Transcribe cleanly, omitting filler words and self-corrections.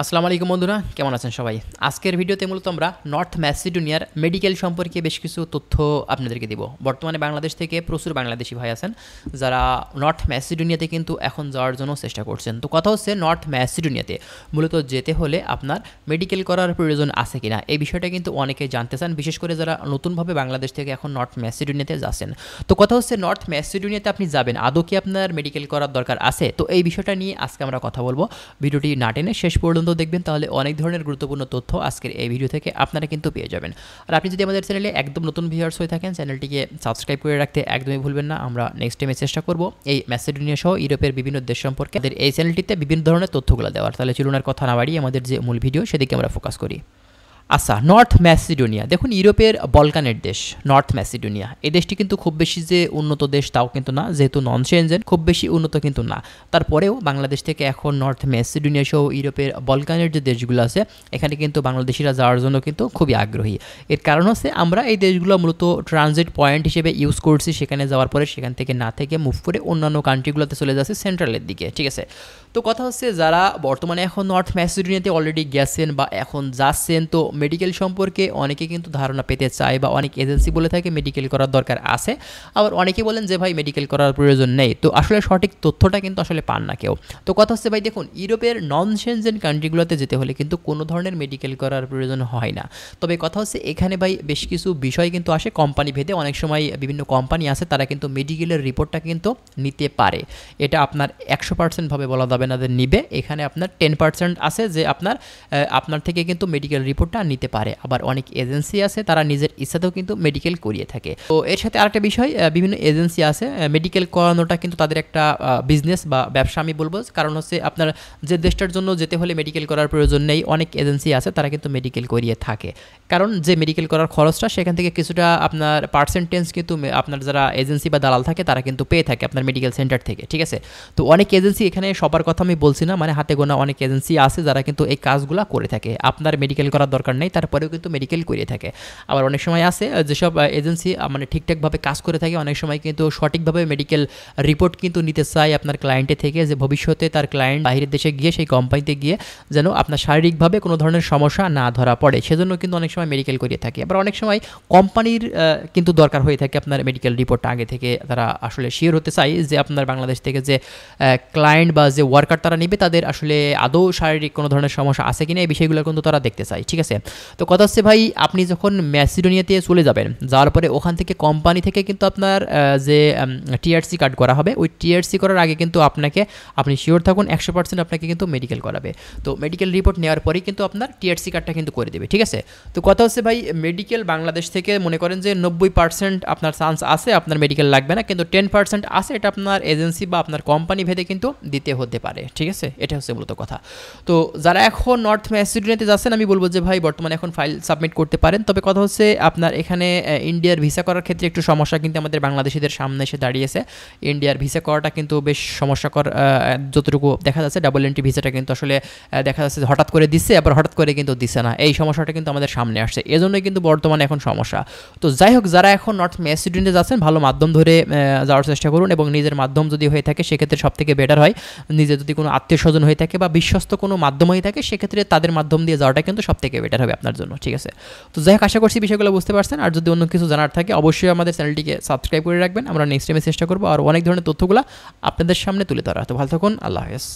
আসসালামু আলাইকুম বন্ধুরা, কেমন আছেন সবাই? আজকের ভিডিওতে মূলত আমরা নর্থ ম্যাসিডোনিয়ার মেডিকেল সম্পর্কে বেশ কিছু তথ্য আপনাদেরকে দিব। বর্তমানে বাংলাদেশ থেকে প্রচুর বাংলাদেশি ভাই আছেন যারা নর্থ ম্যাসিডোনিয়াতে কিন্তু এখন যাওয়ার জন্য চেষ্টা করছেন। তো কথা হচ্ছে নর্থ ম্যাসিডোনিয়াতে মূলত যেতে হলে আপনার মেডিকেল করার প্রয়োজন আছে কিনা এই বিষয়টা কিন্তু অনেকেই জানতে চান, বিশেষ করে যারা নতুনভাবে বাংলাদেশ থেকে এখন নর্থ ম্যাসিডোনিয়াতে যাচ্ছেন। তো কথা হচ্ছে নর্থ ম্যাসিডোনিয়াতে আপনি যাবেন, আদৌ কি আপনার মেডিকেল করার দরকার আছে? তো এই বিষয়টা নিয়ে আজকে আমরা কথা বলবো। ভিডিওটি না টেনে শেষ পর্যন্ত দেখবেন, তাহলে অনেক ধরনের গুরুত্বপূর্ণ তথ্য আজকের এই ভিডিও থেকে আপনারা কিন্তু পেয়ে যাবেন। আর আপনি যদি আমাদের চ্যানেলে একদম নতুন ভিউয়ার্স হয়ে থাকেন, চ্যানেলটিকে সাবস্ক্রাইব করে রাখতে একদমই ভুলবেন না। আমরা নেক্সট টাইমে চেষ্টা করব এই ম্যাসিডোনিয়া সহ ইউরোপের বিভিন্ন দেশ সম্পর্কে আমাদের এই চ্যানেলটিতে বিভিন্ন ধরনের তথ্যগুলো দেওয়ার। তাহলে চলুন আর কথা না বাড়িয়ে আমাদের যে মূল ভিডিও সেদিকে আমরা ফোকাস করি। আচ্ছা, নর্থ ম্যাসিডোনিয়া দেখুন ইউরোপের বলকানের দেশ নর্থ ম্যাসিডোনিয়া। এই দেশটি কিন্তু খুব বেশি যে উন্নত দেশ তাও কিন্তু না, যেহেতু নন সেনজেন খুব বেশি উন্নত কিন্তু না। তারপরেও বাংলাদেশ থেকে এখন নর্থ ম্যাসিডোনিয়া সহ ইউরোপের বলকানের যে দেশগুলো আছে এখানে কিন্তু বাংলাদেশিরা যাওয়ার জন্য কিন্তু খুবই আগ্রহী। এর কারণ হচ্ছে আমরা এই দেশগুলো মূলত ট্রানজিট পয়েন্ট হিসেবে ইউজ করছি। সেখানে যাওয়ার পরে সেখান থেকে না থেকে মুভ করে অন্যান্য কান্ট্রিগুলোতে চলে যাচ্ছে সেন্ট্রালের দিকে, ঠিক আছে? তো কথা হচ্ছে যারা বর্তমানে এখন নর্থ ম্যাসিডোনিয়াতে অলরেডি গেছেন বা এখন যাচ্ছেন, তো মেডিকেল সম্পর্কে অনেকে কিন্তু ধারণা পেতে চায় বা অনেক এজেন্সি বলে থাকে মেডিকেল করার দরকার আছে, আবার অনেকে বলেন যে ভাই মেডিকেল করার প্রয়োজন নেই। তো আসলে সঠিক তথ্যটা কিন্তু আসলে পান না কেউ। তো কথা হচ্ছে ভাই দেখুন ইউরোপের নন সেনজেন কান্ট্রিগুলোতে যেতে হলে কিন্তু কোনো ধরনের মেডিকেল করার প্রয়োজন হয় না। তবে কথা হচ্ছে এখানে ভাই বেশ কিছু বিষয় কিন্তু আসে কোম্পানি ভেদে। অনেক সময় বিভিন্ন কোম্পানি আছে তারা কিন্তু মেডিকেলের রিপোর্টটা কিন্তু নিতে পারে। এটা আপনার 100% ভাবে বলা যাবে না যে নিবে। এখানে আপনার 10% আছে যে আপনার থেকে কিন্তু মেডিকেল রিপোর্টটা নিতে পারে। আবার অনেক এজেন্সি আছে তারা নিজের ইচ্ছাতেও কিন্তু মেডিকেল করিয়ে থাকে। তো এর সাথে আরেকটা বিষয়, বিভিন্ন এজেন্সি আছে মেডিকেল করানোটা কিন্তু তাদের একটা বিজনেস বা ব্যবসা আমি বলবো। কারণ হচ্ছে আপনার যে দেশটার জন্য যেতে হলে মেডিকেল করার প্রয়োজন নেই, অনেক এজেন্সি আছে তারা কিন্তু মেডিকেল করিয়ে থাকে। কারণ যে মেডিকেল করার খরচটা সেখান থেকে কিছুটা আপনার পার্সেন্টেজ কিন্তু আপনার যারা এজেন্সি বা দালাল থাকে তারা কিন্তু পেয়ে থাকে আপনার মেডিকেল সেন্টার থেকে, ঠিক আছে? তো অনেক এজেন্সি, এখানে সবার কথা আমি বলছি না, মানে হাতে গোনা অনেক এজেন্সি আছে যারা কিন্তু এই কাজগুলো করে থাকে। আপনার মেডিকেল করার দরকার নেই, তারপরেও কিন্তু মেডিকেল করিয়ে থাকে। আবার অনেক সময় আছে যেসব এজেন্সি মানে ঠিকঠাকভাবে কাজ করে থাকে, অনেক সময় কিন্তু সঠিকভাবে মেডিকেল রিপোর্ট কিন্তু নিতে চায় আপনার ক্লায়েন্টের থেকে, যে ভবিষ্যতে তার ক্লায়েন্ট বাইরের দেশে গিয়ে সেই কোম্পানিতে গিয়ে যেন আপনার শারীরিকভাবে কোনো ধরনের সমস্যা না ধরা পড়ে, সেজন্য কিন্তু অনেক সময় মেডিকেল করিয়ে থাকে। আবার অনেক সময় কোম্পানির কিন্তু দরকার হয়ে থাকে আপনার মেডিকেল রিপোর্টটা আগে থেকে, তারা আসলে শিওর হতে চায় যে আপনার বাংলাদেশ থেকে যে ক্লায়েন্ট বা যে ওয়ার্কার তারা নেবে তাদের আসলে আদৌ শারীরিক কোনো ধরনের সমস্যা আছে কিনা এই বিষয়গুলো কিন্তু তারা দেখতে চায়, ঠিক আছে? তো কথা হচ্ছে ভাই আপনি যখন ম্যাসিডোনিয়াতে চলে যাবেন, যাওয়ার পরে ওখান থেকে কোম্পানি থেকে কিন্তু আপনার যে টিআরসি কার্ড করা হবে, ওই টিআরসি করার আগে কিন্তু আপনি শিওর থাকুন 100% আপনাকে কিন্তু মেডিকেল করাবে। তো মেডিকেল রিপোর্ট নেওয়ার পরেই কিন্তু আপনার টিআরসি কার্ডটা কিন্তু করে দেবে, ঠিক আছে? তো কথা হচ্ছে ভাই মেডিকেল বাংলাদেশ থেকে মনে করেন যে 90% আপনার চান্স আছে আপনার মেডিকেল লাগবে না, কিন্তু 10% আছে, এটা আপনার এজেন্সি বা আপনার কোম্পানি ভেদে কিন্তু দিতে হতে পারে, ঠিক আছে? এটা হচ্ছে মূলত কথা। তো যারা এখন নর্থ ম্যাসিডোনিয়াতে যাচ্ছেন আমি বলবো যে ভাই বর্তমানে এখন ফাইল সাবমিট করতে পারেন। তবে কথা হচ্ছে আপনার এখানে ইন্ডিয়ার ভিসা করার ক্ষেত্রে একটু সমস্যা কিন্তু আমাদের বাংলাদেশিদের সামনে এসে দাঁড়িয়েছে। ইন্ডিয়ার ভিসা করাটা কিন্তু বেশ সমস্যাকর, যতটুকু দেখা যাচ্ছে ডাবল এন্ট্রি ভিসাটা কিন্তু আসলে দেখা যাচ্ছে হঠাৎ করে দিচ্ছে, আবার হঠাৎ করে কিন্তু দিচ্ছে না, এই সমস্যাটা কিন্তু আমাদের সামনে আসছে, এজন্যই কিন্তু বর্তমানে এখন সমস্যা। তো যাই হোক, যারা এখন নর্থ ম্যাসিডোনিয়াতে যাচ্ছেন ভালো মাধ্যম ধরে যাওয়ার চেষ্টা করুন, এবং নিজের মাধ্যম যদি হয়ে থাকে সেক্ষেত্রে সবথেকে বেটার হয়। নিজের যদি কোনো আত্মীয় স্বজন হয়ে থাকে বা বিশ্বস্ত কোনো মাধ্যম হয়ে থাকে সেক্ষেত্রে তাদের মাধ্যম দিয়ে যাওয়াটা কিন্তু সবথেকে বেটার হবে আপনার জন্য, ঠিক আছে? তো যাই হোক, আশা করছি বিষয়গুলো বুঝতে পারছেন। আর যদি অন্য কিছু জানার থাকে অবশ্যই আমাদের চ্যানেলটিকে সাবস্ক্রাইব করে রাখবেন। আমরা নেক্সট টাইমে চেষ্টা করবো আর অনেক ধরনের তথ্যগুলো আপনাদের সামনে তুলে ধরা। তো ভালো থাকুন, আল্লাহ হাফেজ।